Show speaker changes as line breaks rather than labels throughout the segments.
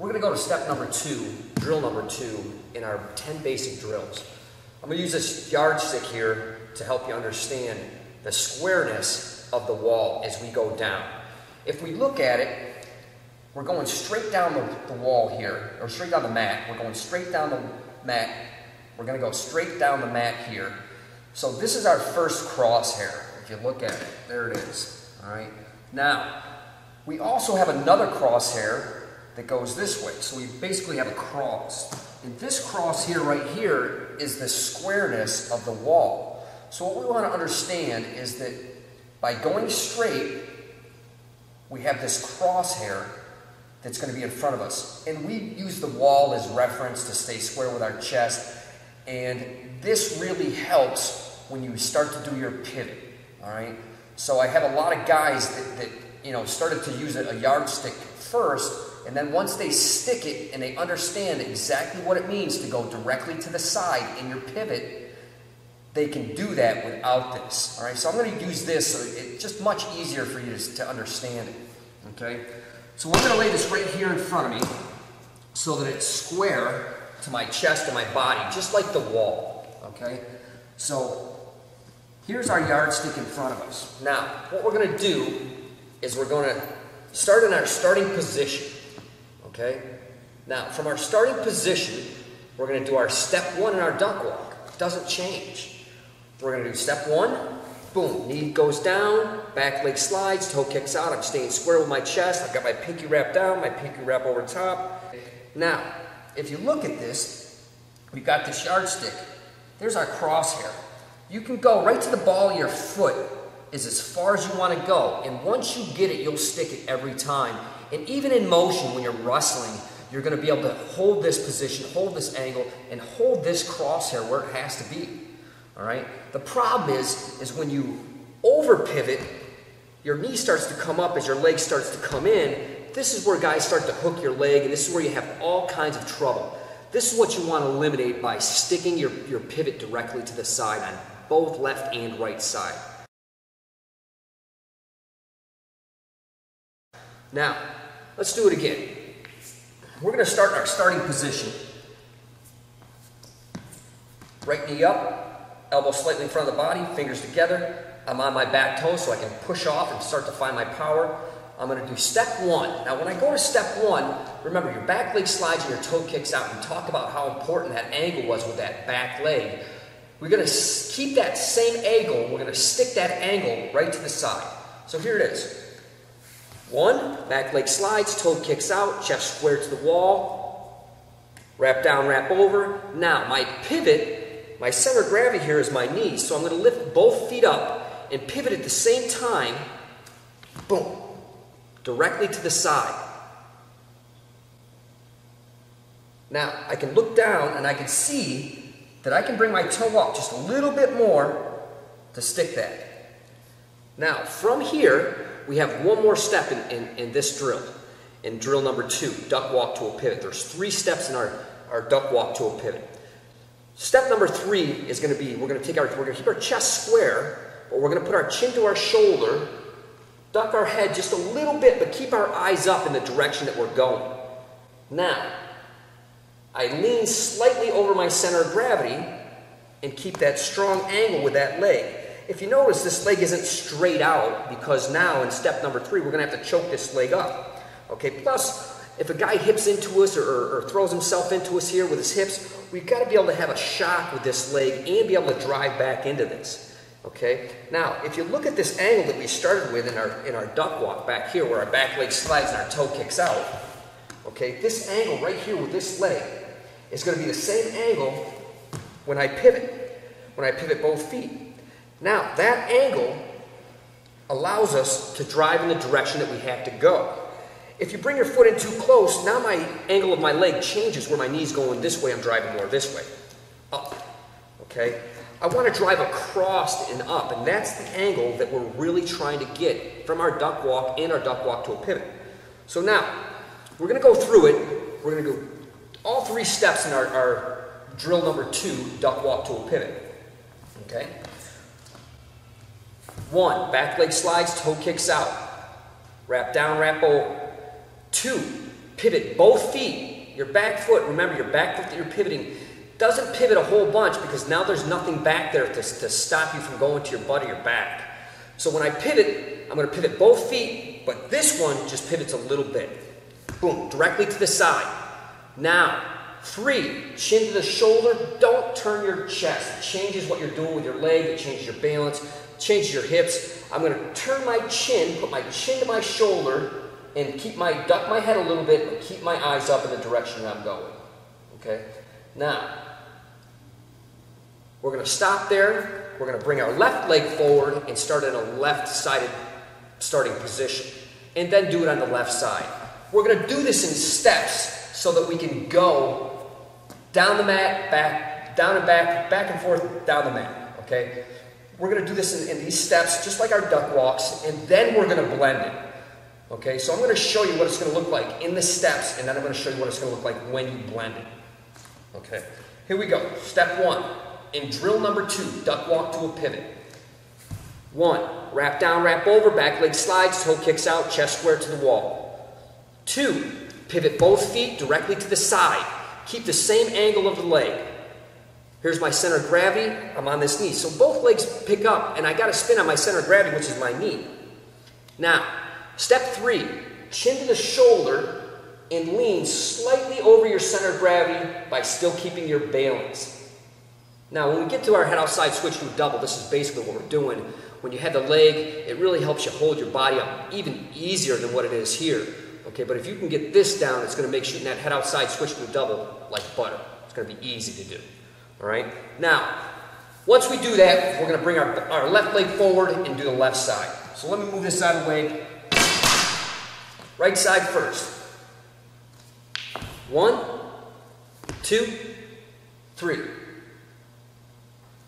we're going to go to step number 2, drill number 2 in our 10 basic drills. I'm going to use this yardstick here to help you understand the squareness of the wall as we go down. If we look at it, we're going straight down the wall here, or straight down the mat. We're going straight down the mat. We're going to go straight down the mat here. So this is our first crosshair. If you look at it, there it is. All right. Now, we also have another crosshair that goes this way. So we basically have a cross. And this cross here, right here, is the squareness of the wall. So what we want to understand is that by going straight, we have this crosshair that's going to be in front of us. And we use the wall as reference to stay square with our chest. And this really helps when you start to do your pivot. All right. So I have a lot of guys that started to use a yardstick first, and then once they stick it and they understand exactly what it means to go directly to the side in your pivot, they can do that without this. All right. So I'm going to use this so it's just much easier for you to understand it. Okay. So we're going to lay this right here in front of me so that it's square to my chest and my body, just like the wall. Okay. So here's our yardstick in front of us. Now, what we're going to do is we're going to start in our starting position. Okay? Now, from our starting position, we're going to do our step 1 in our duck walk. It doesn't change. We're going to do step 1, boom, knee goes down, back leg slides, toe kicks out, I'm staying square with my chest, I've got my pinky wrap down, my pinky wrap over top. Now, if you look at this, we've got this yardstick. There's our crosshair. You can go right to the ball of your foot is as far as you want to go. And once you get it, you'll stick it every time. And even in motion, when you're wrestling, you're going to be able to hold this position, hold this angle, and hold this crosshair where it has to be. All right? The problem is when you over pivot, your knee starts to come up as your leg starts to come in. This is where guys start to hook your leg, and this is where you have all kinds of trouble. This is what you want to eliminate by sticking your pivot directly to the side on both left and right side. Now, let's do it again. We're going to start in our starting position. Right knee up, elbow slightly in front of the body, fingers together. I'm on my back toe so I can push off and start to find my power. I'm going to do step 1. Now, when I go to step 1, remember your back leg slides and your toe kicks out. We talked about how important that angle was with that back leg. We're going to keep that same angle. We're going to stick that angle right to the side. So here it is. 1, back leg slides, toe kicks out, chest square to the wall, wrap down, wrap over. Now, my pivot, my center of gravity here is my knees, so I'm going to lift both feet up and pivot at the same time, boom, directly to the side. Now, I can look down and I can see that I can bring my toe up just a little bit more to stick that. Now, from here, we have one more step in this drill, in drill number 2, duck walk to a pivot. There's 3 steps in our duck walk to a pivot. Step number 3 is going to be, we're going to keep our chest square, but we're going to put our chin to our shoulder, duck our head just a little bit, but keep our eyes up in the direction that we're going. Now, I lean slightly over my center of gravity and keep that strong angle with that leg. If you notice, this leg isn't straight out because now in step number 3, we're going to have to choke this leg up. Okay, plus, if a guy hips into us or throws himself into us here with his hips, we've got to be able to have a shock with this leg and be able to drive back into this. Okay, now, if you look at this angle that we started with in our duck walk back here, where our back leg slides and our toe kicks out, okay, this angle right here with this leg is going to be the same angle when I pivot both feet. Now, that angle allows us to drive in the direction that we have to go. If you bring your foot in too close, now my angle of my leg changes where my knee's going this way, I'm driving more this way, up, okay? I want to drive across and up, and that's the angle that we're really trying to get from our duck walk and our duck walk to a pivot. So now, we're going to go through it. We're going to go all 3 steps in our drill number 2, duck walk to a pivot, okay? 1, back leg slides, toe kicks out. Wrap down, wrap over. 2, pivot both feet. Your back foot, remember your back foot that you're pivoting, doesn't pivot a whole bunch because now there's nothing back there to stop you from going to your butt or your back. So when I pivot, I'm going to pivot both feet, but this one just pivots a little bit. Boom, directly to the side. Now, 3, chin to the shoulder. Don't turn your chest. It changes what you're doing with your leg. It changes your balance, changes your hips. I'm going to turn my chin, put my chin to my shoulder, and duck my head a little bit, but keep my eyes up in the direction that I'm going. Okay? Now, we're going to stop there. We're going to bring our left leg forward and start in a left-sided starting position. And then do it on the left side. We're going to do this in steps so that we can go down the mat, back, down and back and forth, down the mat. Okay? We're going to do this in these steps, just like our duck walks, and then we're going to blend it. Okay? So I'm going to show you what it's going to look like in the steps, and then I'm going to show you what it's going to look like when you blend it. Okay? Here we go. Step 1. In drill number 2, duck walk to a pivot. 1, wrap down, wrap over, back leg slides, toe kicks out, chest square to the wall. 2, pivot both feet directly to the side. Keep the same angle of the leg. Here's my center of gravity, I'm on this knee. So both legs pick up, and I got to spin on my center of gravity, which is my knee. Now, step 3, chin to the shoulder and lean slightly over your center of gravity by still keeping your balance. Now, when we get to our head outside switch to a double, this is basically what we're doing. When you have the leg, it really helps you hold your body up even easier than what it is here. Okay, but if you can get this down, it's going to make shooting that head outside switch to a double like butter. It's going to be easy to do. All right? Now, once we do that, we're going to bring our left leg forward and do the left side. So let me move this side of the leg. Right side first. 1, 2, 3.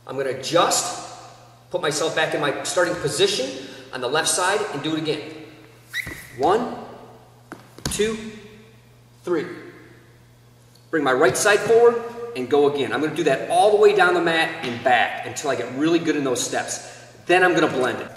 I'm going to adjust, put myself back in my starting position on the left side and do it again. 1, 2, 3. Bring my right side forward and go again. I'm going to do that all the way down the mat and back until I get really good in those steps. Then I'm going to blend it.